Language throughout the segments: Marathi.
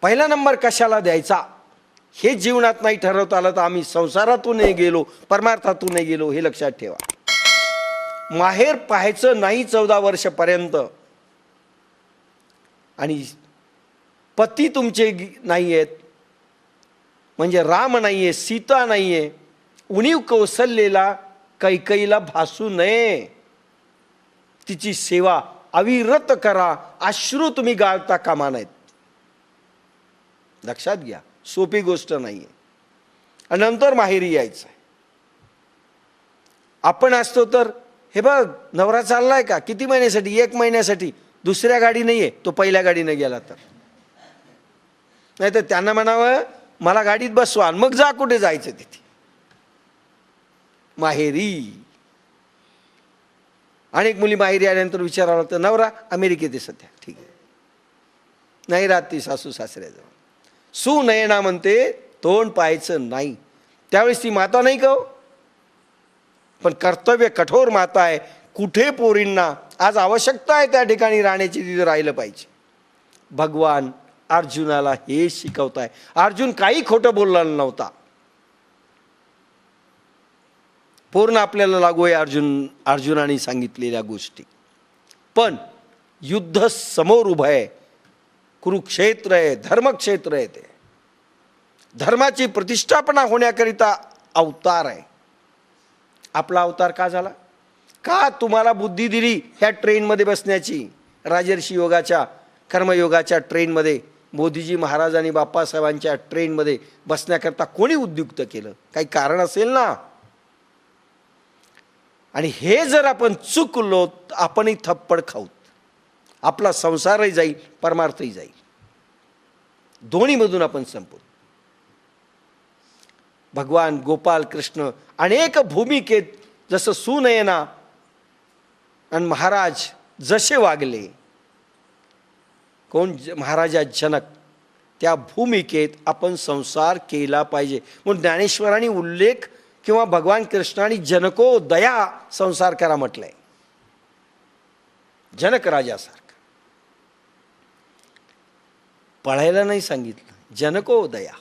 पहिला नंबर कशाला द्यायचा हे जीवनात नाही ठरवता आलं तर आम्ही संसारातून नाही गेलो, परमार्थातून नाही गेलो, हे लक्षात ठेवा. माहेर पाहायचं नाही 14 वर्षपर्यंत, आणि पती तुमचे नाही आहेत, म्हणजे राम नाही आहे, सीता नाही आहे, उणीव कौशल्याला कैकईला भासू नये. तिची सेवा अविरत करा, अश्रू तुम्ही गाळता कामा नयेत. लक्षात घ्या, सोपी गोष्ट नाही आहे. आणि नंतर माहेरी यायचं. आपण असतो तर हे बघ नवरा चाललाय का, किती महिन्यासाठी, 1 महिन्यासाठी, दुसऱ्या गाडी नाही आहे, तो पहिल्या गाडीने गेला तर. नाही तर त्यांना म्हणावं मला गाडीत बसवा, मग जा कुठे जायचं तिथे. माहेरी अनेक मुली माहेरी आल्यानंतर विचारावं लागतं, नवरा अमेरिकेत आहे सध्या, ठीक आहे, नाही राहत ती सासू सासऱ्याजवळ. सुनयना म्हणते तोंड पाहायचं नाही. त्यावेळेस ती माता नाही का, पण कर्तव्य कठोर माता आहे. कुठे पोरींना आज आवश्यकता आहे त्या ठिकाणी राहण्याची, तिथे राहिलं पाहिजे. भगवान अर्जुनाला हे शिकवताय. अर्जुन काही खोटं बोलला नव्हता. पूर्ण आपल्याला लागू आहे अर्जुनाने सांगितलेल्या गोष्टी. पण युद्ध समोर उभं आहे, कुरुक्षेत्र आहे, धर्मक्षेत्र आहे. ते धर्माची प्रतिष्ठापना होण्याकरिता अवतार आहे. आपला अवतार का झाला, का तुम्हाला बुद्धी दिली ह्या ट्रेनमध्ये बसण्याची, राजर्षी योगाच्या कर्मयोगाच्या ट्रेनमध्ये, मोदीजी महाराज आणि बाप्पासाहेबांच्या ट्रेनमध्ये बसण्याकरता कोणी उद्युक्त केलं, काही कारण असेल ना. आणि हे जर आपण चुकलो आपणही थप्पड खाऊत, आपला संसारही जाईल, परमार्थही जाईल, दोन्हीमधून आपण संपू. भगवान गोपाल कृष्ण अनेक भूमिकेत, जसं सुनयना आणि महाराज जसे वागले, कोण महाराजा जनक, त्या भूमिकेत आपण संसार केला पाहिजे. म्हणून ज्ञानेश्वरांनी उल्लेख किंवा भगवान कृष्णाने जनको दया संसार करा म्हटलंय. जनक राजासारखं पळायला नाही सांगितलं, जनको दया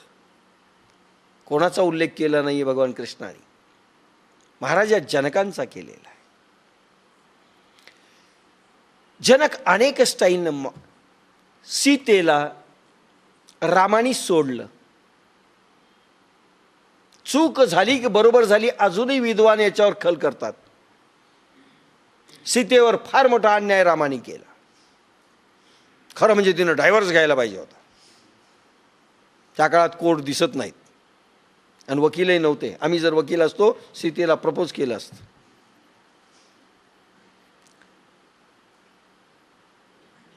कोणाचा उल्लेख केला नाही भगवान कृष्णाने, महाराजा जनकांचा केलेला आहे. जनक अनेक स्टाईलनं सीतेला रामानी सोडलं. चूक झाली की बरोबर झाली, अजूनही विद्वान याच्यावर खल करतात. सीतेवर फार मोठा अन्याय रामाने केला. खरं म्हणजे तिनं डायव्हर्स घ्यायला पाहिजे होता. त्या काळात कोर्ट दिसत नाहीत आणि वकीलही नव्हते. आम्ही जर वकील असतो सीतेला प्रपोज केलं असतं.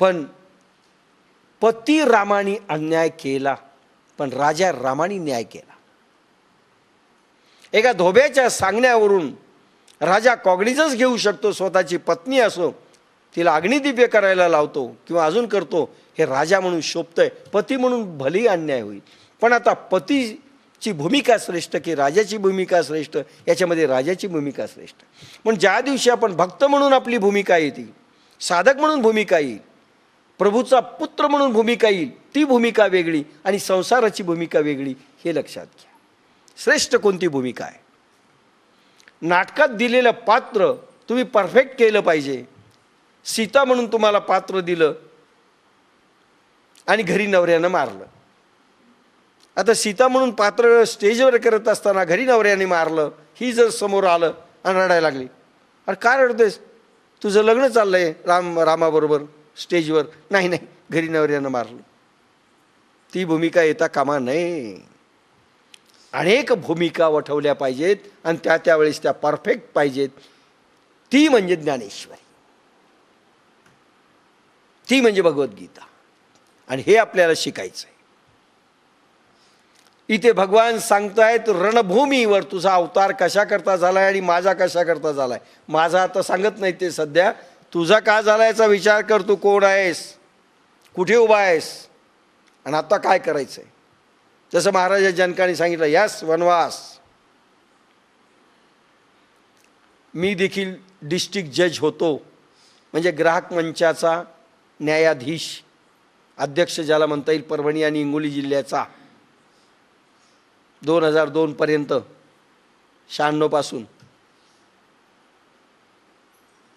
पण पती रामाने अन्याय केला, पण राजा रामाने न्याय केला. एका धोब्याच्या सांगण्यावरून राजा कॉग्निझन्स घेऊ शकतो, स्वतःची पत्नी असो तिला अग्निदिव्य करायला लावतो किंवा अजून करतो, हे राजा म्हणून शोभतंय. पती म्हणून भलेही अन्याय होईल, पण आता पतीची भूमिका श्रेष्ठ की राजाची भूमिका श्रेष्ठ, याच्यामध्ये राजाची भूमिका श्रेष्ठ. पण ज्या दिवशी आपण भक्त म्हणून आपली भूमिका येते, साधक म्हणून भूमिका येईल, प्रभूचा पुत्र म्हणून भूमिका येईल, ती भूमिका वेगळी आणि संसाराची भूमिका वेगळी, हे लक्षात घ्या. श्रेष्ठ कोणती भूमिका आहे. नाटकात दिलेलं पात्र तुम्ही परफेक्ट केलं पाहिजे. सीता म्हणून तुम्हाला पात्र दिलं आणि घरी नवऱ्यानं मारलं. आता सीता म्हणून पात्र स्टेजवर करत असताना घरी नवऱ्याने मारलं, ही जर समोर आलं आणि रडायला लागली, अरे काय रडतेस, तुझं लग्न चाललंय रामाबरोबर स्टेजवर, नाही नाही घरी नवऱ्यानं मारलं, ती भूमिका येता कामा नये. अनेक भूमिका वठवल्या पाहिजेत आणि त्यावेळेस त्या परफेक्ट पाहिजेत. ती म्हणजे ज्ञानेश्वरी, ती म्हणजे भगवद्गीता, आणि हे आपल्याला शिकायचं आहे. इथे भगवान सांगतायत रणभूमीवर तुझा अवतार कशा करता झालाय आणि माझा कशा करता झालाय. माझा आता सांगत नाही ते सध्या, तुझा का झाला याचा विचार कर. तू कोण आहेस, कुठे उभा आहेस आणि आता काय करायचंय. जसं महाराजा जनकाने सांगितलं, यस वनवास. मी देखील डिस्ट्रिक्ट जज होतो, म्हणजे ग्राहक मंचाचा न्यायाधीश अध्यक्ष ज्याला म्हणता येईल परभणी आणि हिंगोली जिल्ह्याचा 2002 पर्यंत, 96 पासून.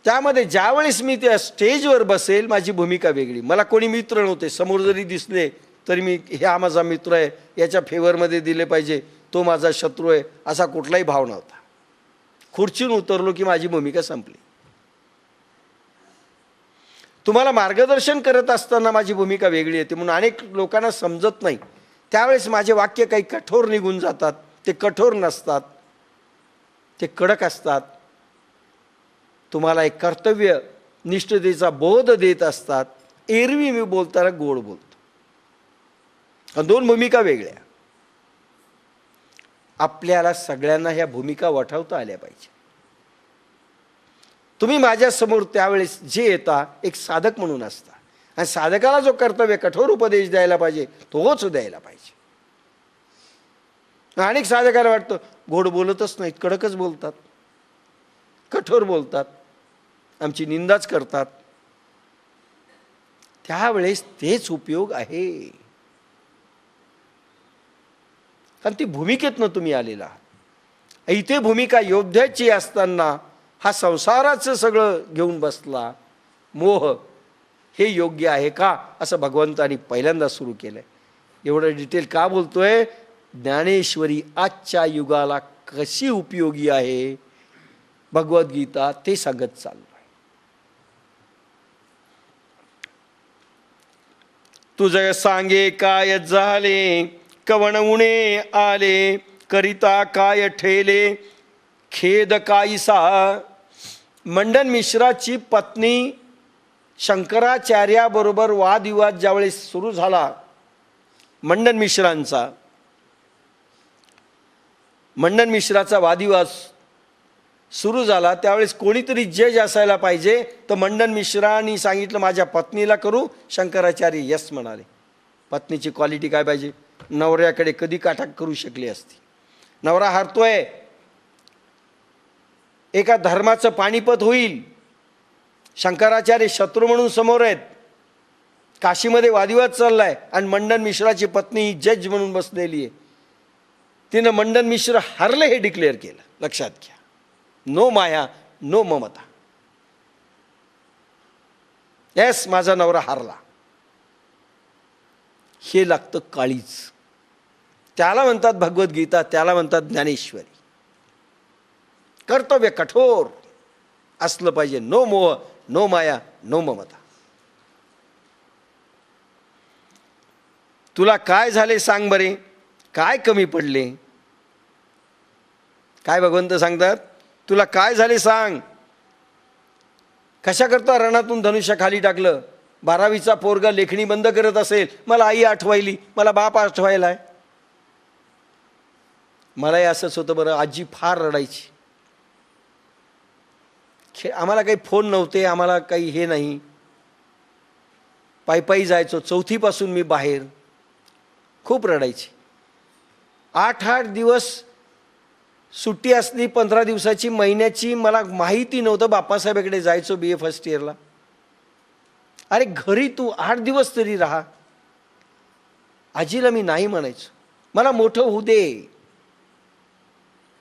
त्यामध्ये ज्यावेळेस मी त्या स्टेजवर बसेल माझी भूमिका वेगळी. मला कोणी मित्र नव्हते, समोर जरी दिसले तरी मी हा माझा मित्र आहे, याच्या फेवरमध्ये दिले पाहिजे, तो माझा शत्रू आहे, असा कुठलाही भाव नव्हता. खुर्चीतून उतरलो की माझी भूमिका संपली. तुम्हाला मार्गदर्शन करत असताना माझी भूमिका वेगळी येते म्हणून अनेक लोकांना समजत नाही. त्यावेळेस माझे वाक्य काही कठोर निघून जातात. ते कठोर नसतात, ते कडक असतात. तुम्हाला एक कर्तव्य निष्ठतेचा बोध देत असतात. एरवी मी बोलताना गोड बोलतो. दोन भूमिका वेगळ्या. आपल्याला सगळ्यांना ह्या भूमिका वठवता आल्या पाहिजे. तुम्ही माझ्यासमोर त्यावेळेस जे येता एक साधक म्हणून असता आणि साधकाला जो कर्तव्य कठोर उपदेश द्यायला पाहिजे तोच द्यायला पाहिजे. अनेक साधकाला वाटतं गोड बोलतच नाहीत, कडकच बोलतात, कठोर बोलतात, आमची निंदाच करतात. त्यावेळेस तेच उपयोग आहे, कारण ती भूमिकेतनं तुम्ही आलेला आहात. इथे भूमिका योद्ध्याची असताना हा संसाराचं सगळं घेऊन बसला मोह, हे योग्य आहे का असं भगवंतानी पहिल्यांदा सुरू केलंय. एवढं डिटेल का बोलतोय? ज्ञानेश्वरी आजच्या युगाला कशी उपयोगी आहे भगवद्गीता ते सांगत चाललोय. तुझ सांगे काय झाले, कवण उणे आले, करिता काय ठेले, खेद काईसा. मंडन मिश्राची पत्नी शंकराचार्याबरोबर वादविवाद ज्यावेळेस सुरू झाला, मंडन मिश्राचा वादविवाद सुरू झाला, त्यावेळेस कोणीतरी जज असायला पाहिजे. तर मंडन मिश्रांनी सांगितलं माझ्या पत्नीला करू. शंकराचार्य यस म्हणाले. पत्नीची क्वालिटी काय पाहिजे? नवऱ्याकडे कधी काटा करू शकली असती. नवरा हारतोय, एका धर्माचं पाणीपत होईल. शंकराचार्य शत्रू म्हणून समोर आहेत, काशीमध्ये वादविवाद चाललाय आणि मंडन मिश्राची पत्नी जज म्हणून बसलेली आहे. तिनं मंडन मिश्र हरले हे डिक्लेअर केलं. लक्षात घ्या, नो माया नो ममता. येस, माझा नवरा हारला. हे लागतं काळीज. त्याला म्हणतात भगवद्गीता, त्याला म्हणतात ज्ञानेश्वरी. कर्तव्य कठोर असलं पाहिजे. नो मोह नो माया नो ममता. तुला काय झाले सांग बरे, काय कमी पडले? काय भगवंत सांगतात? तुला काय झाले सांग. कशा करता रणातून धनुष्य खाली टाकलं? 12वीचा पोरगा लेखणी बंद करत असेल, मला आई आठवायली, मला बाप आठवायलाय. मलाही असंच होतं बरं. आजी फार रडायची. आम्हाला काही फोन नव्हते, आम्हाला काही हे नाही. पायी जायचो. 4थी पासून मी बाहेर. खूप रडायची. 8-8 दिवस सुट्टी असली, 15 दिवसाची, महिन्याची. मला माहिती नव्हतं. बाप्पासाहेबाकडे जायचो BA फर्स्ट इयरला. अरे घरी तू 8 दिवस तरी राहा. आजीला मी नाही म्हणायचो. मला मोठं होऊ दे,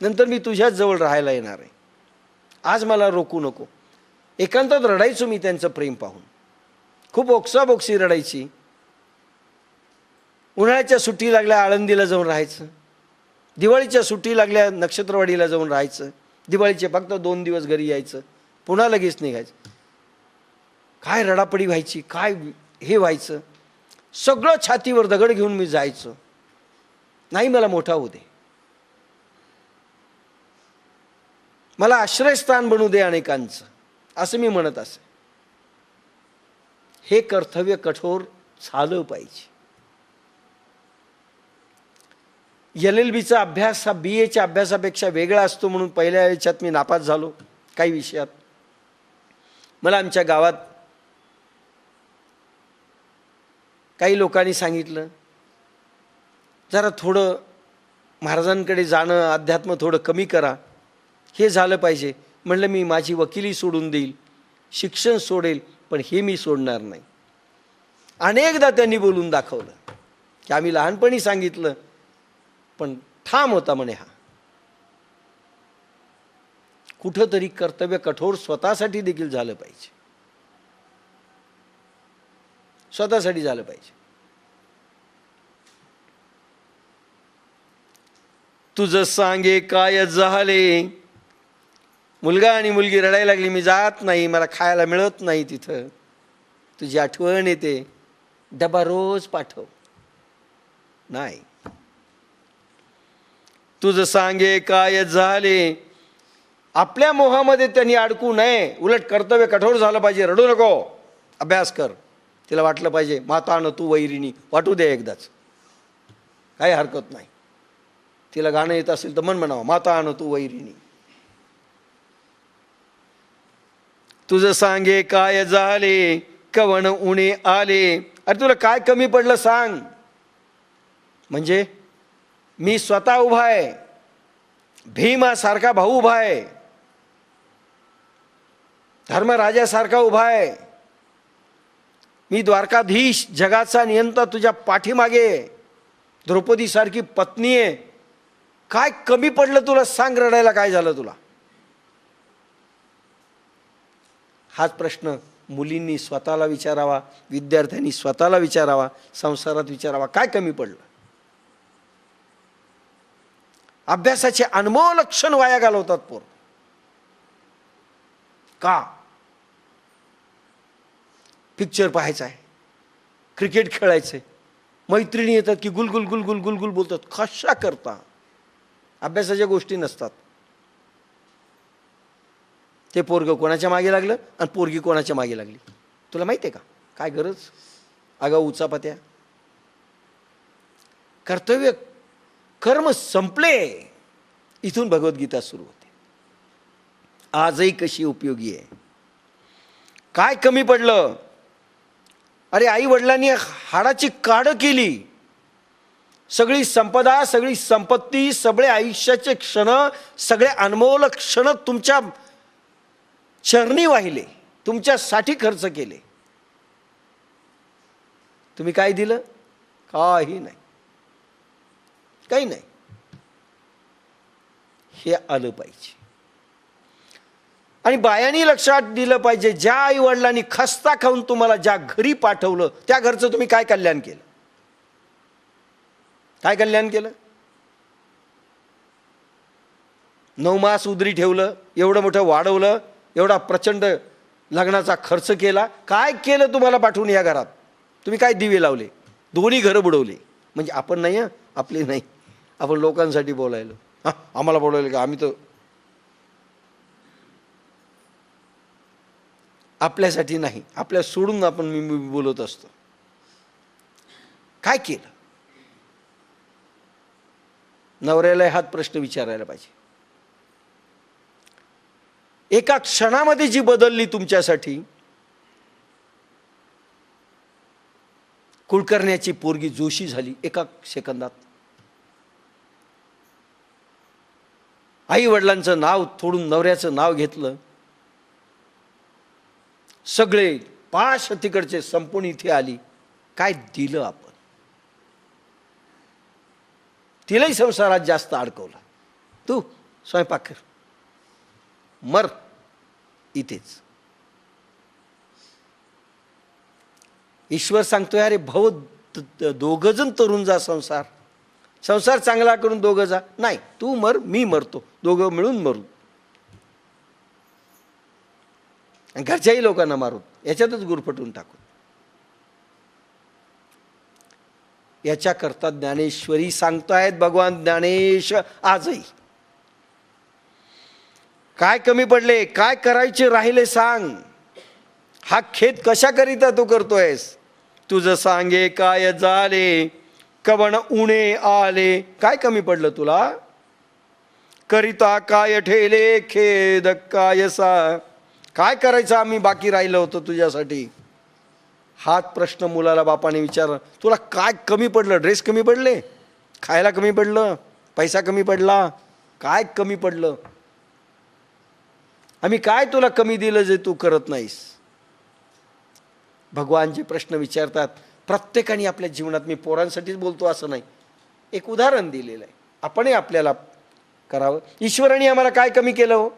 नंतर मी तुझ्याच जवळ राहायला येणार आहे. आज मला रोखू नको. एकांतात रडायचो मी त्यांचं प्रेम पाहून. खूप ओक्साबोक्सी रडायची. उन्हाळ्याच्या सुट्टी लागल्या आळंदीला जाऊन राहायचं. दिवाळीच्या सुट्टी लागल्या नक्षत्रवाडीला जाऊन राहायचं. दिवाळीचे फक्त 2 दिवस घरी यायचं, पुन्हा लगेच निघायचं. काय रडापडी व्हायची, काय हे व्हायचं. सगळं छातीवर दगड घेऊन मी जायचो. नाही, मला मोठा होऊ दे, मला आश्रयस्थान बनू दे अनेकांचं, असं मी म्हणत असे. हे कर्तव्य कठोर झालं पाहिजे. LLBचा अभ्यास हा BAच्या अभ्यासापेक्षा वेगळा असतो म्हणून पहिल्या याच्यात मी नापास झालो काही विषयात. मला आमच्या गावात काही लोकांनी सांगितलं जरा थोडं महाराजांकडे जाणं, अध्यात्म थोडं कमी करा, हे झालं पाहिजे. म्हणलं मी माझी वकिली सोडून देईल, शिक्षण सोडेल, पण हे मी सोडणार नाही. अनेकदा त्यांनी बोलून दाखवलं की आम्ही लहानपणी सांगितलं, पण ठाम होता म्हणे हा. कुठंतरी कर्तव्य कठोर स्वतःसाठी देखील झालं पाहिजे, स्वतःसाठी झालं पाहिजे. तुझं सांगे काय झाले. मुलगा आणि मुलगी रडायला लागली, मी जात नाही, मला खायला मिळत नाही तिथं, तुझी आठवण येते, डबा रोज पाठव. नाही, तुझं सांगे काय झाले. आपल्या मोहामध्ये त्यांनी अडकू नये, उलट कर्तव्य कठोर झालं पाहिजे. रडू नको, अभ्यास कर. तिला वाटलं पाहिजे माता न तू वैरिणी, वाटू दे एकदाच, काही हरकत नाही. तिला गाणं येत असेल तर मन म्हणावं, माता न तू वैरिणी. तुझं सांगे काय झाले, कवण उणे आले. अरे तुला काय कमी पडलं सांग. म्हणजे मी स्वतः उभा आहे, भीमासारखा भाऊ उभा आहे, धर्मराजासारखा उभा आहे, मी द्वारकाधीश जगाचा नियंता तुझ्या पाठीमागे, द्रौपदी सारखी पत्नी आहे. काय कमी पडलं तुला सांग, रडायला काय झालं तुला. हाच प्रश्न मुलींनी स्वतःला विचारावा, विद्यार्थ्यांनी स्वतःला विचारावा, संसारात विचारावा, काय कमी पडलं. अभ्यासाचे अनमोल क्षण वाया घालवतात पोर. का? पिक्चर पाहायचा आहे, क्रिकेट खेळायचंय, मैत्रिणी येतात की गुलगुल गुलगुल गुलगुल बोलतात. कशा करता? अभ्यासाच्या गोष्टी नसतात. ते पोरग कोणाच्या मागे लागलं आणि पोरगी कोणाच्या मागे लागली, तुला माहिती आहे का? काय गरज? आगाऊ उचापत्या. कर्तव्य कर्म संपले, इथून भगवद्गीता सुरू होते. आजही कशी उपयोगी आहे. काय कमी पडलं? अरे आई वडिलांनी हाडाची काढ केली, सगळी संपदा, सगळी संपत्ती, सगळे आयुष्याचे क्षण, सगळे अनमोल क्षण तुमच्या चरणी वाहिले, तुमच्यासाठी खर्च केले. तुम्ही काय दिलं? काही नाही, काही नाही. हे आलं पाहिजे. आणि बायांनी लक्षात दिलं पाहिजे, ज्या आई वडिलांनी खस्ता खाऊन तुम्हाला ज्या घरी पाठवलं, त्या घरचं तुम्ही काय कल्याण केलं? काय कल्याण केलं? 9 मास उदरी ठेवलं, एवढं मोठं वाढवलं, एवढा प्रचंड लग्नाचा खर्च केला. काय केलं तुम्हाला पाठवून या घरात? तुम्ही काय दिवे लावले? दोन्ही घरं बुडवली. म्हणजे आपण नाही, आपली नाही, आपण लोकांसाठी बोलायलो. आम्हाला बोलायला का? आम्ही तर आपल्यासाठी नाही, आपल्या सोडून आपण मी बोलत असतो. काय केलं? नवऱ्याला हाच प्रश्न विचारायला पाहिजे. एका क्षणामध्ये जी बदलली तुमच्यासाठी, कुलकर्ण्याची पोरगी जोशी झाली एका सेकंदात. आई वडिलांचं नाव सोडून नवऱ्याचं नाव घेतलं. सगळे पाश तिकडचे संपून इथे आली. काय दिलं आपण? तिलाही संसारात जास्त अडकवलं. तू स्वयंपाक कर, मर इथेच. ईश्वर सांगतोय, अरे भाऊ दोघ जण तरुण जा, संसार संसार चांगला करून दोघं जा. नाही, तू मर, मी मरतो, दोघं मिळून मरू. घरच्याही लोकांना मारू, याच्यातच गुरफटून टाकू. याच्याकरता ज्ञानेश्वरी सांगतायत, भगवान ज्ञानेश आजही. काय कमी पडले? काय करायचे राहिले सांग. हा खेद कशाकरिता तू करतोयस? तुझं सांगे काय झाले, कवण उणे आले. काय कमी पडलं तुला? करिता काय ठेले, खेद कायसा. काय करायचं आम्ही बाकी राहिलं होतं तुझ्यासाठी? हाच प्रश्न मुलाला बापाने विचारला. तुला काय कमी पडलं? ड्रेस कमी पडले, खायला कमी पडलं, पैसा कमी पडला, काय कमी पडलं? आम्ही काय तुला कमी दिलं जे तू करत नाहीस? भगवान जे प्रश्न विचारतात प्रत्येकाने आपल्या जीवनात, मी पोरांसाठीच बोलतो असं नाही, एक उदाहरण दिलेलं आहे. आपणही आपल्याला करावं. ईश्वराने आम्हाला काय कमी केलं हो?